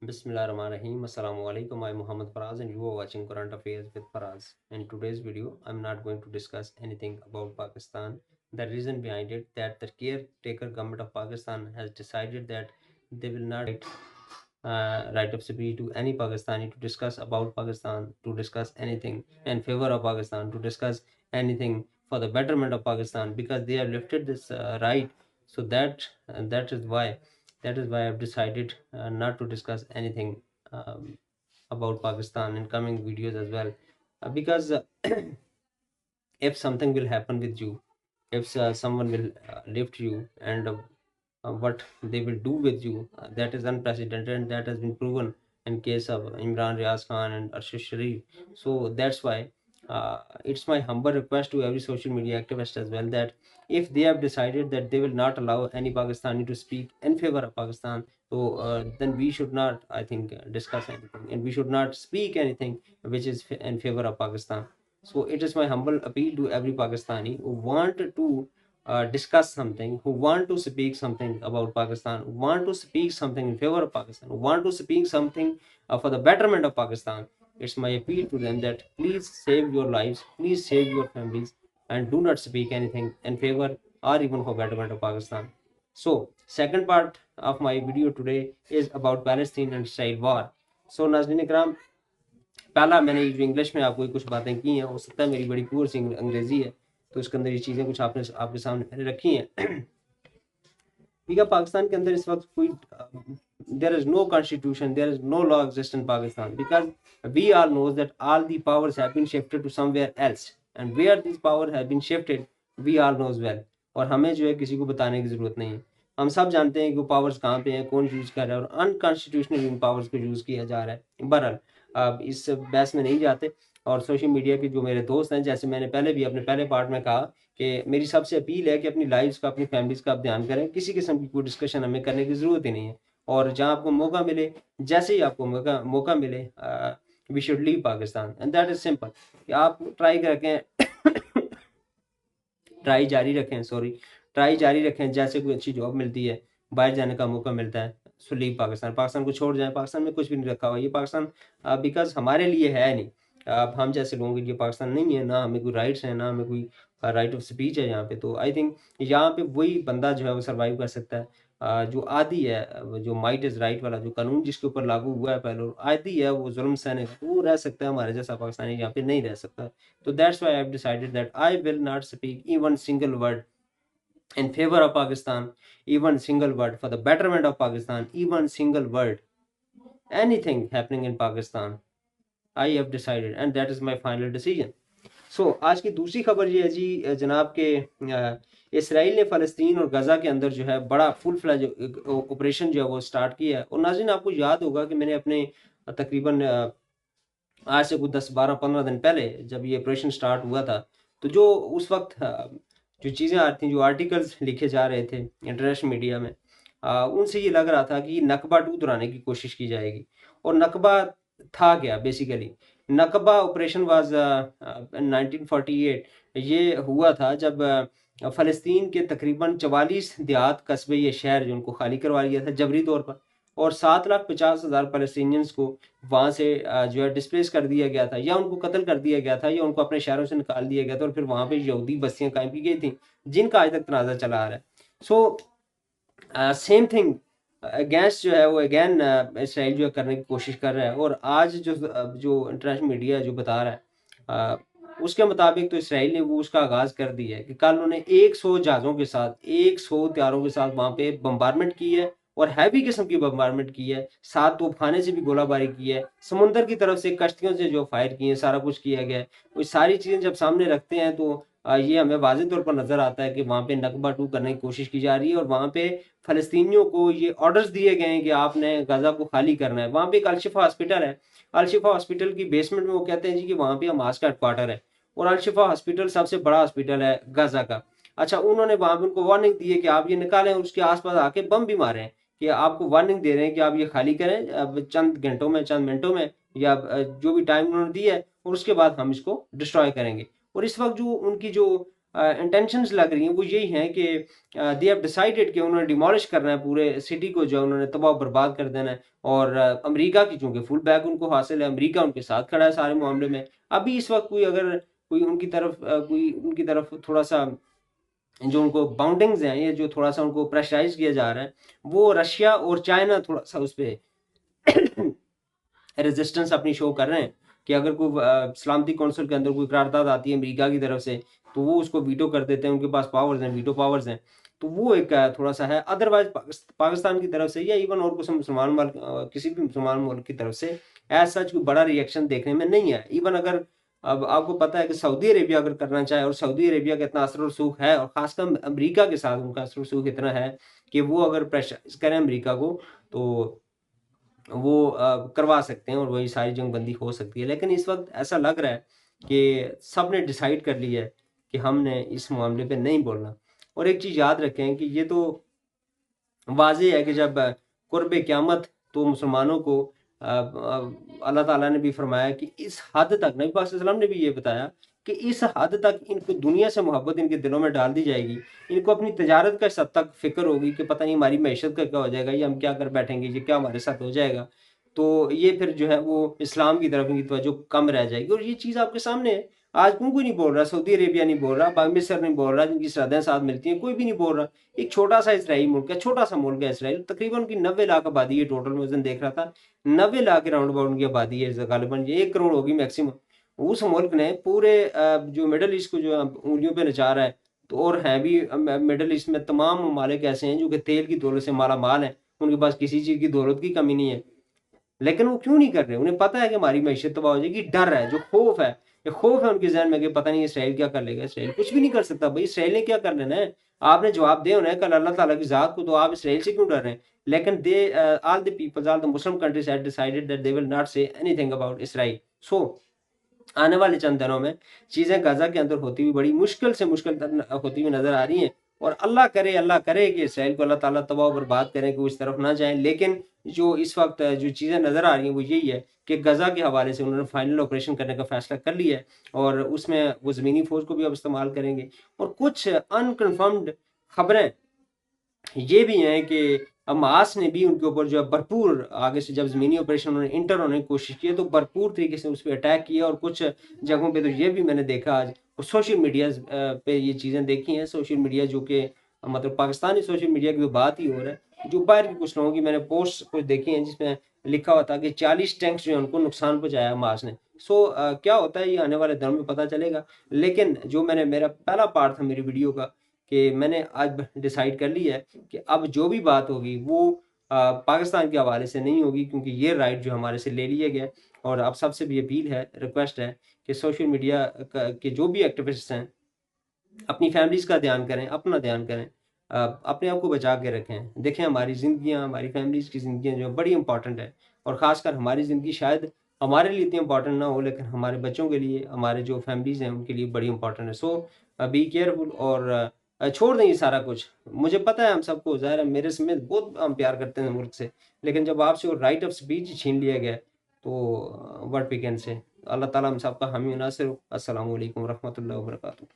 Bismillahirrahmanirrahim. Assalamu alaikum. I'm Muhammad Faraz and you are watching Current Affairs with Faraz. In today's video, I'm not going to discuss anything about Pakistan. The reason behind it that the caretaker government of Pakistan has decided that they will not right of speech to any Pakistani to discuss about Pakistan, to discuss anything in favor of Pakistan, to discuss anything for the betterment of Pakistan because they have lifted this right. So that is why I've decided not to discuss anything about Pakistan in coming videos as well. Because if something will happen with you, if someone will lift you and what they will do with you, that is unprecedented and that has been proven in case of Imran Riaz Khan and Arshad Sharif. So that's why it's my humble request to every social media activist as well that if they have decided that they will not allow any Pakistani to speak in favor of Pakistan, so then we should not, I think, discuss anything and we should not speak anything which is in favor of Pakistan. So it is my humble appeal to every Pakistani who want to discuss something, who want to speak something about Pakistan, who want to speak something in favor of Pakistan, who want to speak something for the betterment of Pakistan. It's my appeal to them that please save your lives, please save your families, and do not speak anything in favor or even for betterment of Pakistan. So, second part of my video today is about Palestine and Israel war. So, Nazrin Ikram, पहला मैंने जो English में आपको कुछ बातें की हैं, हो सकता है मेरी बड़ी पुअर सी अंग्रेजी है तो उसके अंदर ये चीज़ें कुछ आपने आपके सामने पहले रखी हैं। ठीक है, पाकिस्तान के अंदर इस वक्त कोई there is no constitution, there is no law exist in Pakistan because we all know that all the powers have been shifted to somewhere else and where these powers have been shifted we all knows well और हमें जो है किसी को बताने की ज़रूरत नहीं है। हम सब जानते हैं कि वो पावर्स कहाँ पे हैं, कौन यूज़ कर रहा है और अनकॉन्स्टिट्यूशनल इन पावर्स को यूज़ किया जा रहा है। बहरहाल अब इस बहस में नहीं जाते और सोशल मीडिया के जो मेरे दोस्त हैं, जैसे मैंने पहले भी अपने पहले पार्ट में कहा कि मेरी सबसे अपील है कि अपनी लाइफ्स का, अपनी फैमिलीज़ का आप ध्यान करें, किसी किस्म की कोई डिस्कशन हमें करने की ज़रूरत ही नहीं है। और जहाँ आपको मौका मिले, जैसे ही आपको मौका मिले, we should leave Pakistan and that is simple. कि आप ट्राई जारी रखें, जैसे कोई अच्छी जॉब मिलती है, बाहर जाने का मौका मिलता है, सो लीव पाकिस्तान को छोड़ जाएं। पाकिस्तान में कुछ भी नहीं रखा हुआ, ये पाकिस्तान बिकॉज हमारे लिए है नहीं, अब हम जैसे लोगों के लिए पाकिस्तान नहीं है, ना हमें कोई राइट्स हैं, ना हमें कोई राइट ऑफ स्पीच है यहाँ पे। तो आई थिंक यहाँ पे वही बंदा जो है वो सर्वाइव कर सकता है जो आदी है, जो माइट इज राइट वाला जो कानून जिसके ऊपर लागू हुआ है पहले, आदी है वो जुल्म सहने, वो रह सकता है, हमारे जैसा पाकिस्तानी यहाँ पे नहीं रह सकता। तो that's why I have decided that I will not speak even single word in favor of Pakistan, even single word for the betterment of Pakistan, even single word, anything happening in Pakistan, I have decided and that is my final decision. So आज की दूसरी खबर ये है जी जनाब के Israel ने फ़लस्तीन और गज़ा के अंदर जो है बड़ा फुल फ्लैज ऑपरेशन जो है वो स्टार्ट किया है। और नाज़रीन आपको याद होगा कि मैंने अपने तकरीबन आज से कुछ 10-12-15 दिन पहले जब ये ऑपरेशन स्टार्ट हुआ था तो जो उस वक्त जो चीज़ें आ रही थी, जो आर्टिकल्स लिखे जा रहे थे इंटरनेशनल मीडिया में, उनसे ये लग रहा था कि नकबा 2 दोहराने की कोशिश की जाएगी। और नकबा था क्या बेसिकली? नकबा ऑपरेशन वाज 1948 ये हुआ था जब फ़लस्तीन के तकरीबन 44 देहात कस्बे या शहर जो उनको खाली करवा लिया था जबरी तौर पर, और 7,50,000 फ़लस्तीनियंस को वहाँ से जो है डिस्प्लेस कर दिया गया था, या उनको कत्ल कर दिया गया था, या उनको अपने शहरों से निकाल दिया गया था और फिर वहाँ पे यहूदी बस्तियाँ कायम की गई थी जिनका आज तक तनाज़ा चला आ रहा है। सो सेम थिंग अगेंस्ट जो है वो अगेन इसराइल जो है करने की कोशिश कर रहा है। और आज जो इंटरनेशनल मीडिया जो बता रहा है उसके मुताबिक तो इसराइल ने वो उसका आगाज़ कर दिया है कि कल उन्होंने 100 जहाज़ों के साथ, 100 हथियारों के साथ वहाँ पे बम्बारमेंट की है और हैवी किस्म की बम्बारमेंट की है, 7 तोपखाने से भी गोलाबारी की है, समुंदर की तरफ से कश्तियों से जो फायर किए हैं, सारा कुछ किया गया है। वो सारी चीज़ें जब सामने रखते हैं तो ये हमें वाज़ेह तौर पर नज़र आता है कि वहाँ पे नकबा 2 करने की कोशिश की जा रही है और वहाँ पे फ़लस्तीनियों को ये ऑर्डर्स दिए गए हैं कि आपने गज़ा को खाली करना है। वहाँ पे एक अल-शिफ़ा हॉस्पिटल है, अल-शिफ़ा हॉस्पिटल की बेसमेंट में वो कहते हैं जी कि वहाँ पे हमास का हेडक्वार्टर है और अल-शिफ़ा हॉस्पिटल सबसे बड़ा हॉस्पिटल है गज़ा का। अच्छा, उन्होंने वहाँ पे उनको वार्निंग दी है कि आप ये निकालें और उसके आस-पास आके बम भी मारें, कि आपको वार्निंग दे रहे हैं कि आप ये खाली करें अब चंद घंटों में, चंद मिनटों में, या जो भी टाइम उन्होंने दिया है और उसके बाद हम इसको डिस्ट्रॉय करेंगे। और इस वक्त जो उनकी जो इंटेंशंस लग रही हैं वो यही हैं कि दे हैव डिसाइडेड कि उन्होंने डिमोलिश करना है पूरे सिटी को, जो उन्होंने तबाह बर्बाद कर देना है। और अमेरिका की चूंकि फुल बैक उनको हासिल है, अमेरिका उनके साथ खड़ा है सारे मामले में। अभी इस वक्त कोई अगर कोई उनकी तरफ थोड़ा सा जो उनको बाउंडिंग्स हैं, ये जो थोड़ा सा उनको प्रेशराइज किया जा रहा है, वो रशिया और चाइना थोड़ा सा उस पर रेजिस्टेंस अपनी शो कर रहे हैं कि अगर कोई सलामती कौंसिल के अंदर कोई करारदाद आती है अमेरिका की तरफ से, तो वो उसको वीटो कर देते हैं, उनके पास पावर्स हैं, वीटो पावर्स हैं। तो वो एक थोड़ा सा है। अदरवाइज पाकिस्तान की तरफ से या इवन और कुछ मुसलमान मुल्क किसी भी मुसलमान मुल्क की तरफ से एज सच कोई बड़ा रिएक्शन देखने में नहीं है। इवन अगर अब आपको पता है कि सऊदी अरेबिया अगर करना चाहे, और सऊदी अरेबिया का इतना असर और सूख है, और खासकर अमेरिका के साथ उनका असर और सूख इतना है कि वो अगर प्रेशराइज करें अमेरिका को, तो वो करवा सकते हैं और वही सारी जंगबंदी हो सकती है। लेकिन इस वक्त ऐसा लग रहा है कि सब ने डिसाइड कर लिया है कि हमने इस मामले पे नहीं बोलना। और एक चीज़ याद रखें कि ये तो वाज़ेह है कि जब कुर्ब क़यामत, तो मुसलमानों को अल्लाह ताला ने भी फरमाया कि इस हद तक, नबी पाक सल्लल्लाहु अलैहि वसल्लम ने भी ये बताया कि इस हद तक इनको दुनिया से मोहब्बत इनके दिलों में डाल दी जाएगी, इनको अपनी तजारत का इस हद तक फ़िक्र होगी कि पता नहीं हमारी मईशत का क्या हो जाएगा, ये हम क्या कर बैठेंगे, ये क्या हमारे साथ हो जाएगा। तो ये फिर जो है वो इस्लाम की तरफ इनकी तवज्जो कम रह जाएगी। और ये चीज़ आपके सामने है। आज कोई नहीं बोल रहा, सऊदी अरेबिया नहीं बोल रहा, मिस्र नहीं बोल रहा, जिनकी सरहदें साथ मिलती हैं, कोई भी नहीं बोल रहा। एक छोटा सा इसराइल मुल्क है, छोटा सा मुल्क है इसराइल, तकरीबन उनकी 90 लाख आबादी है टोटल। मैं उस दिन देख रहा था 90 लाख के राउंड अबाउट उनकी आबादी है, गालिबन ये 1 करोड़ होगी मैक्सिमम। उस मुल्क ने पूरे जो मिडल ईस्ट को जो उंगलियों पे नचा रहा है। तो और हैं भी मिडल ईस्ट में तमाम ममालिक ऐसे हैं जो कि तेल की दौलत से माला माल हैं, उनके पास किसी चीज़ की दौलत की कमी नहीं है, लेकिन वो क्यों नहीं कर रहे? उन्हें पता है कि हमारी मईशत तबाह हो जाएगी। डर है, जो खौफ है, ये खौफ है उनके जहन में कि पता नहीं इसराइल क्या कर लेगा। इसराइल कुछ भी नहीं कर सकता भाई, इसराइल ने क्या कर लेना है? आपने जवाब दे होना है कल अल्लाह ताला की ज़ात को, तो आप इसराइल से क्यों डर रहे हैं? लेकिन all the peoples, all the Muslim countries had decided that they will not say anything about Israel. सो आने वाले चंद दिनों में चीज़ें गाजा के अंदर होती हुई बड़ी मुश्किल से मुश्किल होती हुई नजर आ रही हैं। और अल्लाह करे कि इसराइल को अल्लाह ताला तबाह बर्बाद करें कि वो इस तरफ ना जाएं। लेकिन जो इस वक्त जो चीज़ें नज़र आ रही हैं वो यही है कि गजा के हवाले से उन्होंने फाइनल ऑपरेशन करने का फैसला कर लिया है, और उसमें वो ज़मीनी फौज को भी अब इस्तेमाल करेंगे। और कुछ अनकन्फर्म्ड खबरें ये भी हैं कि हमास ने भी उनके ऊपर जो है भरपूर आगे से, जब ज़मीनी ऑपरेशन उन्होंने इंटर होने की कोशिश की है, तो भरपूर तरीके से उस पर अटैक किया। और कुछ जगहों पे तो ये भी मैंने देखा आज सोशल मीडिया पे ये चीज़ें देखी हैं। सोशल मीडिया जो कि मतलब पाकिस्तानी सोशल मीडिया की तो बात ही हो रहा है, जो बाहर के कुछ लोगों की मैंने पोस्ट कुछ देखी हैं जिसमें लिखा हुआ था कि 40 टैंक्स जो है उनको नुकसान पहुंचाया हमास ने। सो क्या होता है ये आने वाले दिनों में पता चलेगा। लेकिन जो मेरा पहला पार्ट था मेरी वीडियो का, कि मैंने आज डिसाइड कर लिया है कि अब जो भी बात होगी वो पाकिस्तान के हवाले से नहीं होगी, क्योंकि ये राइट जो हमारे से ले लिया गया। और अब सबसे भी अपील है, रिक्वेस्ट है कि सोशल मीडिया के जो भी एक्टिविस्ट हैं अपनी फैमिलीज़ का ध्यान करें, अपना ध्यान करें, अपने आप को बचा के रखें। देखें हमारी ज़िंदगियाँ, हमारी फैमिलीज़ की ज़िंदगियाँ जो बड़ी इंपॉर्टेंट है। और ख़ासकर हमारी ज़िंदगी शायद हमारे लिए इतनी इंपॉर्टेंट ना हो, लेकिन हमारे बच्चों के लिए, हमारे जो फैमिलीज़ हैं उनके लिए बड़ी इंपॉर्टेंट है। सो बी केयरफुल और छोड़ दें ये सारा कुछ। मुझे पता है हम सबको, ज़ाहिर है मेरे समेत बहुत हम प्यार करते हैं मुल्क से, लेकिन जब आपसे वो राइट ऑफ स्पीच छीन लिया गया, तो व्हाट वी कैन से। अल्लाह ताला हम सबका हामी नासिर हो। अस्सलामु अलैकुम रहमतुल्लाहि व बरकातहू।